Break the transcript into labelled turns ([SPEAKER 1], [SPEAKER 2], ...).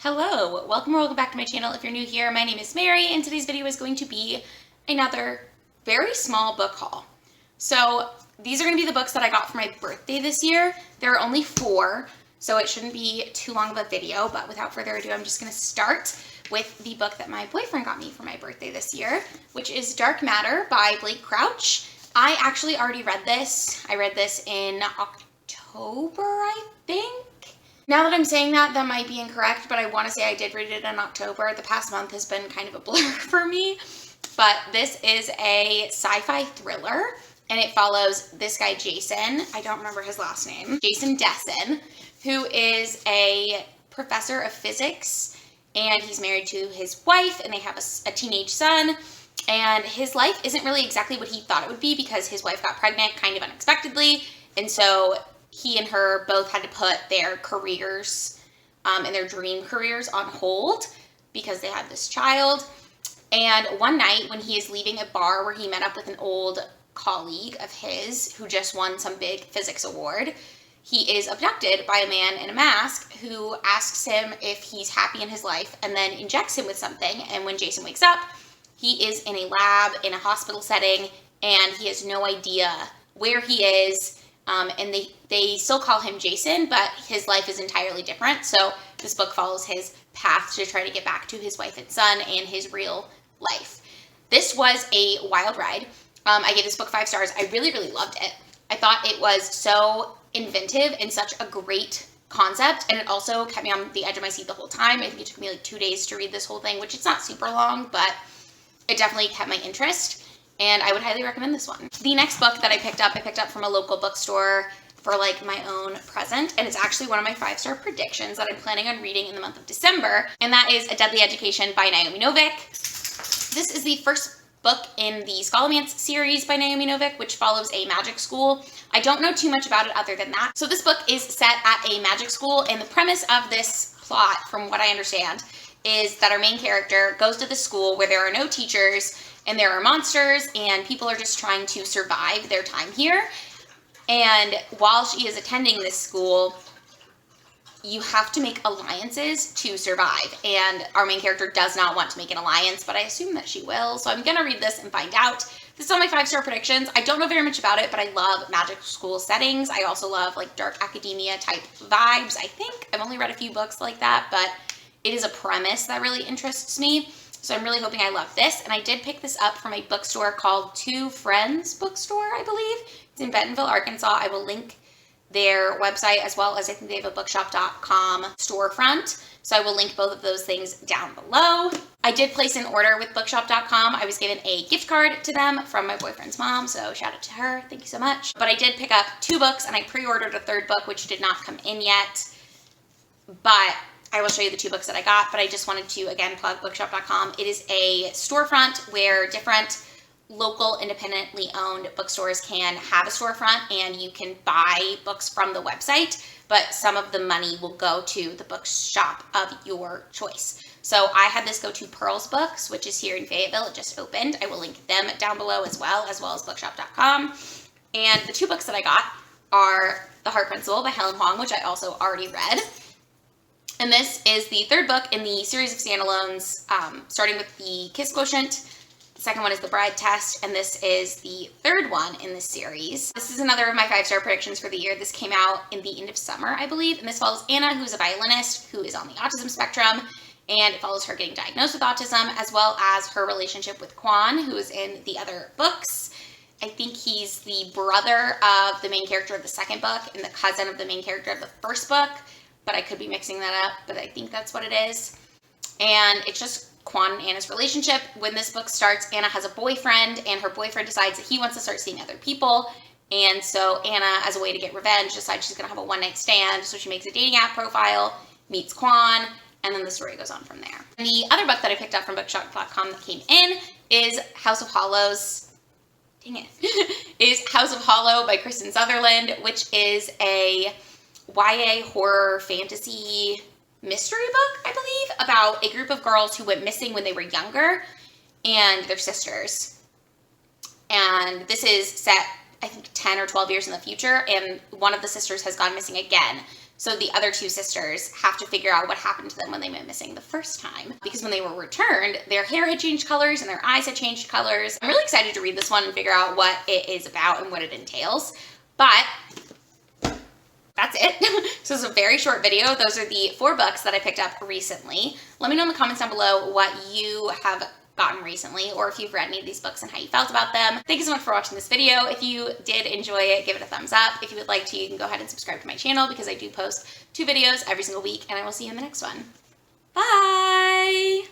[SPEAKER 1] Hello, welcome back to my channel. If you're new here, my name is Mary, and today's video is going to be another very small book haul. So these are going to be the books that I got for my birthday this year. There are only 4, so it shouldn't be too long of a video, but without further ado, I'm just going to start with the book that my boyfriend got me for my birthday this year, which is Dark Matter by Blake Crouch. I actually already read this. I read this in October, I think. Now that I'm saying that, that might be incorrect, but I want to say I did read it in October. The past month has been kind of a blur for me, but this is a sci-fi thriller, and it follows this guy, Jason. I don't remember his last name. Jason Dessen, who is a professor of physics, and he's married to his wife, and they have a teenage son, and his life isn't really exactly what he thought it would be because his wife got pregnant kind of unexpectedly, and so he and her both had to put their careers and their dream careers on hold because they had this child. And one night when he is leaving a bar where he met up with an old colleague of his who just won some big physics award, he is abducted by a man in a mask who asks him if he's happy in his life and then injects him with something. And when Jason wakes up, he is in a lab in a hospital setting and he has no idea where he is. And they still call him Jason, but his life is entirely different. So this book follows his path to try to get back to his wife and son and his real life. This was a wild ride. I gave this book 5 stars. I really, really loved it. I thought it was so inventive and such a great concept. And it also kept me on the edge of my seat the whole time. I think it took me like 2 days to read this whole thing, which it's not super long, but it definitely kept my interest. And I would highly recommend this one. The next book that I picked up from a local bookstore for like my own present. And it's actually one of my 5-star predictions that I'm planning on reading in the month of December. And that is A Deadly Education by Naomi Novik. This is the first book in the Scholomance series by Naomi Novik, which follows a magic school. I don't know too much about it other than that. So this book is set at a magic school, and the premise of this plot, from what I understand, is that our main character goes to the school where there are no teachers and there are monsters and people are just trying to survive their time here. And while she is attending this school, you have to make alliances to survive. And our main character does not want to make an alliance, but I assume that she will. So I'm going to read this and find out. This is all my 5-star predictions. I don't know very much about it, but I love magic school settings. I also love like dark academia type vibes, I think. I've only read a few books like that, but it is a premise that really interests me. So I'm really hoping I love this. And I did pick this up from a bookstore called Two Friends Bookstore, I believe. It's in Bentonville, Arkansas. I will link their website as well as I think they have a bookshop.com storefront. So I will link both of those things down below. I did place an order with bookshop.com. I was given a gift card to them from my boyfriend's mom, so shout out to her. Thank you so much. But I did pick up 2 books and I pre-ordered a 3rd book, which did not come in yet. But I will show you the 2 books that I got, but I just wanted to, again, plug bookshop.com. It is a storefront where different local independently owned bookstores can have a storefront and you can buy books from the website, but some of the money will go to the bookshop of your choice. So I had this go to Pearls Books, which is here in Fayetteville. It just opened. I will link them down below as well as bookshop.com. And the 2 books that I got are The Heart Principle by Helen Huang, which I also already read. And this is the 3rd book in the series of standalones, starting with the Kiss Quotient. The second one is The Bride Test, and this is the 3rd one in this series. This is another of my 5-star predictions for the year. This came out in the end of summer, I believe, and this follows Anna, who's a violinist who is on the autism spectrum, and it follows her getting diagnosed with autism, as well as her relationship with Quan, who is in the other books. I think he's the brother of the main character of the 2nd book and the cousin of the main character of the 1st book. But I could be mixing that up, but I think that's what it is. And it's just Quan and Anna's relationship. When this book starts, Anna has a boyfriend, and her boyfriend decides that he wants to start seeing other people. And so Anna, as a way to get revenge, decides she's going to have a one-night stand. So she makes a dating app profile, meets Quan, and then the story goes on from there. And the other book that I picked up from bookshop.com that came in is House of Hollows. Dang it. Is House of Holo by Kristen Sutherland, which is a YA horror fantasy mystery book, I believe, about a group of girls who went missing when they were younger and their sisters. And this is set, I think, 10 or 12 years in the future, and one of the sisters has gone missing again. So the other two sisters have to figure out what happened to them when they went missing the first time. Because when they were returned, their hair had changed colors and their eyes had changed colors. I'm really excited to read this one and figure out what it is about and what it entails. But that's it. So it's a very short video. Those are the 4 books that I picked up recently. Let me know in the comments down below what you have gotten recently, or if you've read any of these books and how you felt about them. Thank you so much for watching this video. If you did enjoy it, give it a thumbs up. If you would like to, you can go ahead and subscribe to my channel because I do post 2 videos every single week, and I will see you in the next one. Bye!